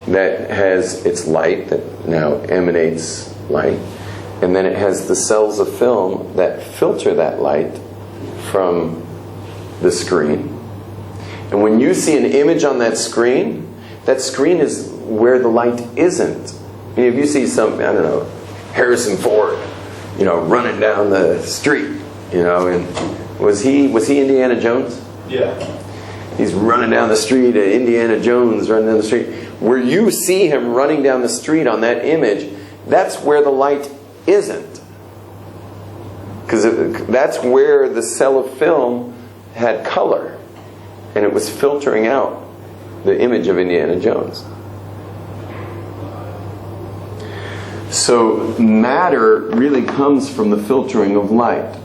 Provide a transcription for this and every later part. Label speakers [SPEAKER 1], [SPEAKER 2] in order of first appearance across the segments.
[SPEAKER 1] that has its light that now emanates light, and then it has the cells of film that filter that light from the screen. And when you see an image on that screen is where the light isn't. I mean, if you see Harrison Ford, running down the street, and was he Indiana Jones?
[SPEAKER 2] Yeah.
[SPEAKER 1] He's running down the street, Indiana Jones running down the street. Where you see him running down the street on that image, that's where the light isn't. Because that's where the cell of film had color. And it was filtering out the image of Indiana Jones. So matter really comes from the filtering of light.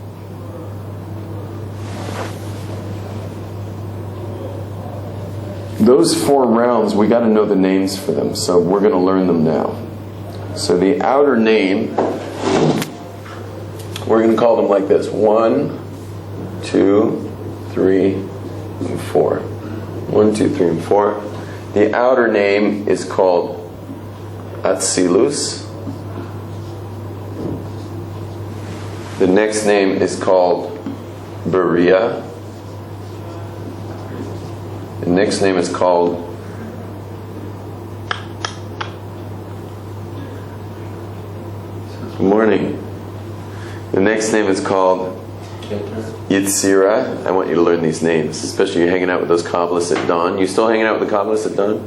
[SPEAKER 1] Those 4 rounds, we got to know the names for them, so we're going to learn them now. So the outer name, we're going to call them like this: 1, 2, 3, and 4. 1, 2, 3, and 4. The outer name is called Atzilus. The next name is called Beria. The next name is called Good morning. The next name is called Yitzira. I want you to learn these names, especially you're hanging out with those Kabbalists at dawn. You still hanging out with the Kabbalists at dawn?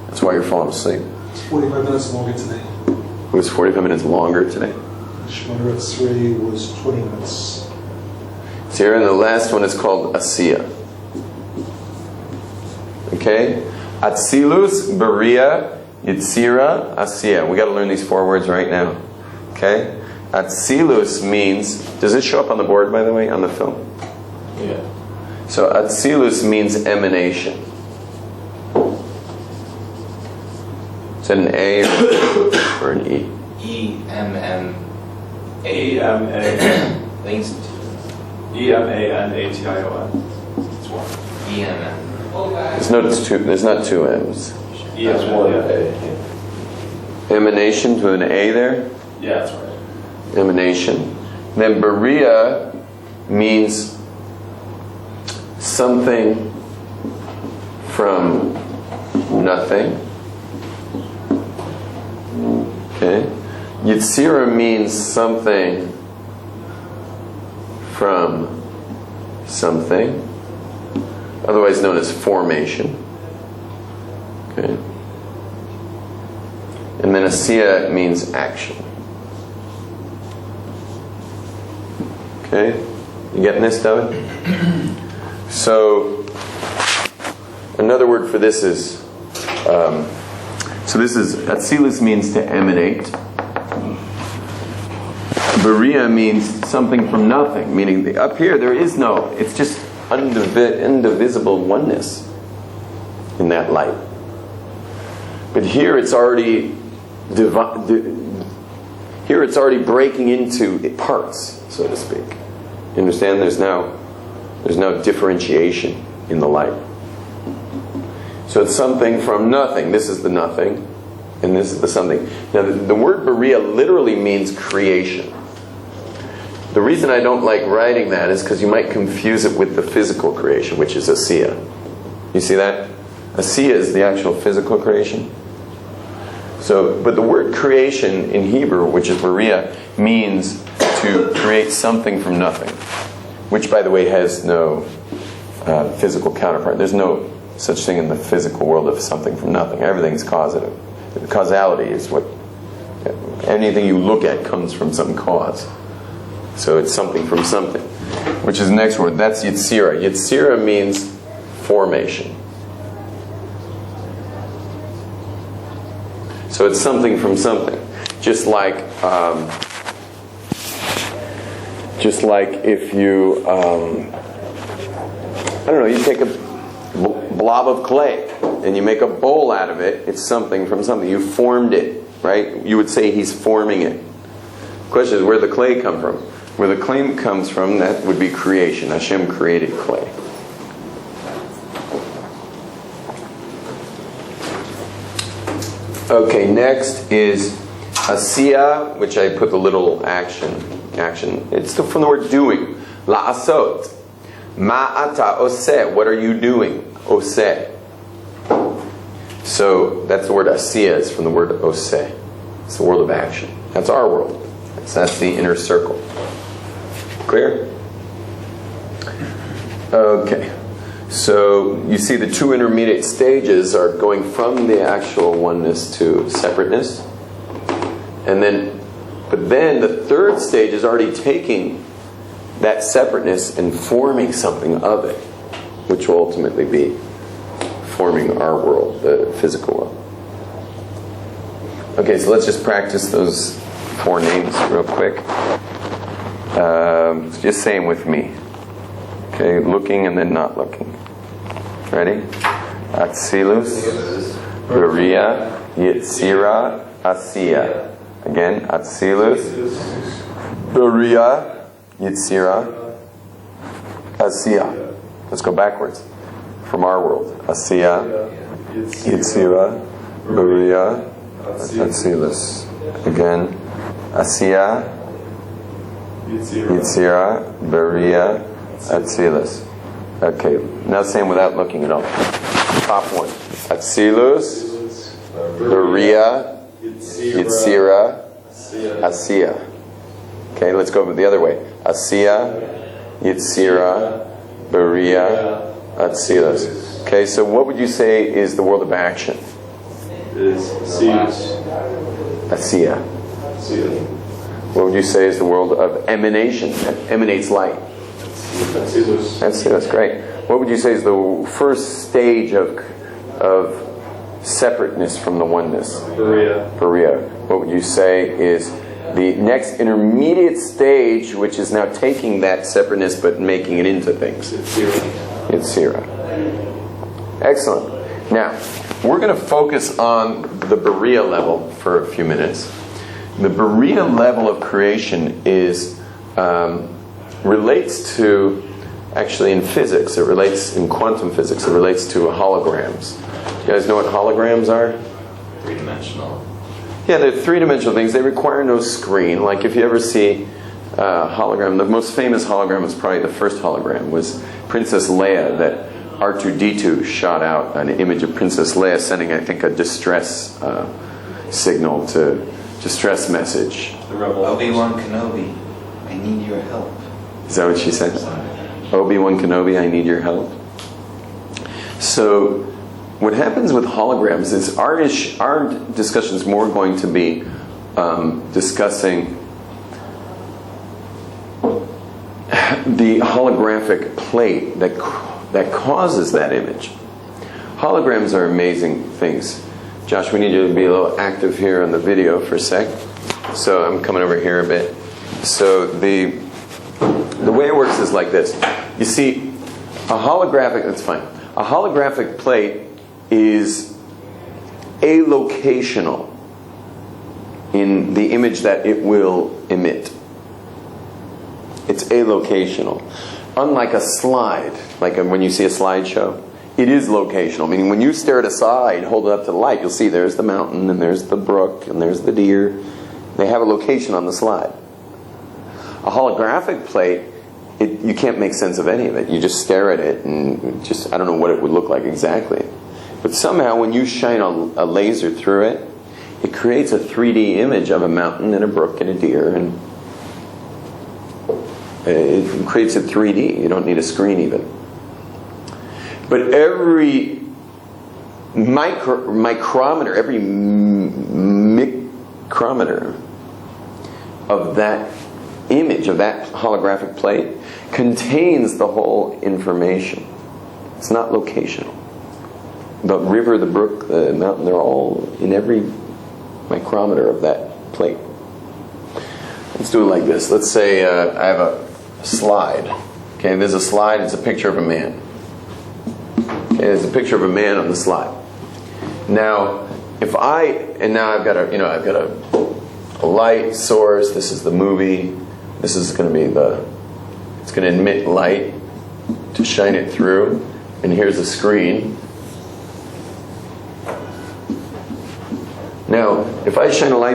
[SPEAKER 1] That's why you're falling asleep.
[SPEAKER 3] It's 45 minutes longer today.
[SPEAKER 1] It was 45 minutes longer today.
[SPEAKER 3] Shemona Esrei was 20 minutes.
[SPEAKER 1] Zira, and the last one is called Asiya. Okay? Atzilus, Beria, Yitzira, Asiya. We got to learn these 4 words right now. Okay? Atzilus means, does it show up on the board, by the way, on the film?
[SPEAKER 2] Yeah.
[SPEAKER 1] So Atzilus means emanation. Is that an A or an E?
[SPEAKER 4] E-M-M-A.
[SPEAKER 2] E-M-A. E-M-A-N-A-T-I-O-N. It's 1.
[SPEAKER 4] E-M-M.
[SPEAKER 1] There's not 2 M's.
[SPEAKER 2] There's 1 A.
[SPEAKER 1] Emanation with an A there?
[SPEAKER 2] Yeah, that's right.
[SPEAKER 1] Emanation. Then Beria means something from nothing. Okay. Yitzira means something from something, otherwise known as formation. Okay. And then Asiya means action. Okay? You getting this, David? So, another word for this is, Atzilus means to emanate. Beria means something from nothing, meaning up here there is no, it's just indivisible oneness in that light. But here it's already breaking into parts, so to speak. You understand? There's now differentiation in the light. So it's something from nothing. This is the nothing, and this is the something. Now the word Beria literally means creation. The reason I don't like writing that is because you might confuse it with the physical creation, which is Asiya. You see that? Asiya is the actual physical creation. So, but the word creation in Hebrew, which is Beria, means to create something from nothing, which, by the way, has no physical counterpart. There's no such thing in the physical world of something from nothing. Everything's causative. Causality is what anything you look at comes from some cause. So it's something from something, which is the next word. That's Yitzira. Yitzira means formation. So it's something from something. Just like if you, you take a blob of clay and you make a bowl out of it, it's something from something. You formed it, right? You would say he's forming it. The question is, where did the clay come from? Where the clay comes from, that would be creation. Hashem created clay. Okay, next is asiya, which I put the little action. It's from the word doing. La'asot. Ma'ata oseh. What are you doing? Oseh. So that's the word asiya. It's from the word oseh. It's the world of action. That's our world. That's the inner circle. Clear? Okay. So you see the two intermediate stages are going from the actual oneness to separateness. But then the third stage is already taking that separateness and forming something of it, which will ultimately be forming our world, the physical world. Okay, so let's just practice those 4 names real quick. Just say them with me. Okay, looking and then not looking. Ready? Atzilus, Beriah, Yetzira, Asiya. Again, Atzilus, Beriah, Yetzira, Asiya. Let's go backwards. From our world. Asiya, Yetzira, Beriah, Atzilus. Again, Asiya, Yetzira, Beriah, Atzilus. Okay, now same without looking at all. Top one. Atzilus, Beriah, Yetzira, Asiya. Okay, let's go the other way. Asiya, Yetzira, Beriah, Atzilus. Okay, so what would you say is the world of action?
[SPEAKER 2] Is
[SPEAKER 1] Asiya. What would you say is the world of emanation? That emanates light. That's great. What would you say is the first stage of separateness from the oneness? Beriah. What would you say is the next intermediate stage, which is now taking that separateness but making it into things? Yetzira. Excellent. Now, we're going to focus on the Beriah level for a few minutes. The Beriah level of creation is relates to, actually in physics, it relates in quantum physics, it relates to holograms. You guys know what holograms are?
[SPEAKER 4] 3-dimensional.
[SPEAKER 1] Yeah, they're 3-dimensional things. They require no screen. Like if you ever see a hologram, the most famous hologram was probably the first hologram, was Princess Leia, that R2-D2 shot out an image of Princess Leia sending, I think, a distress signal to distress message.
[SPEAKER 4] Obi-Wan Kenobi, I need your help.
[SPEAKER 1] Is that what she said? Obi-Wan Kenobi, I need your help. So what happens with holograms is our discussion is more going to be discussing the holographic plate that causes that image. Holograms are amazing things. Josh, we need you to be a little active here on the video for a sec. So I'm coming over here a bit. So the way it works is like this. You see, a holographic plate is allocational in the image that it will emit. It's allocational. Unlike a slide, like when you see a slideshow, it is locational. Meaning when you stare at a slide, hold it up to the light, you'll see there's the mountain, and there's the brook, and there's the deer. They have a location on the slide. A holographic plate, you can't make sense of any of it. You just stare at it, and I don't know what it would look like exactly. But somehow when you shine a laser through it, it creates a 3D image of a mountain and a brook and a deer, and it creates a 3D. You don't need a screen even. But every micrometer, every micrometer of that image, of that holographic plate, contains the whole information. It's not locational. The river, the brook, the mountain, they're all in every micrometer of that plate. Let's do it like this. Let's say I have a slide. Okay, there's a slide, it's a picture of a man. Okay, there's a picture of a man on the slide. Now, I've got a light source. This is the movie. This is going to be it's going to emit light to shine it through. And here's a screen. Now, if I shine a light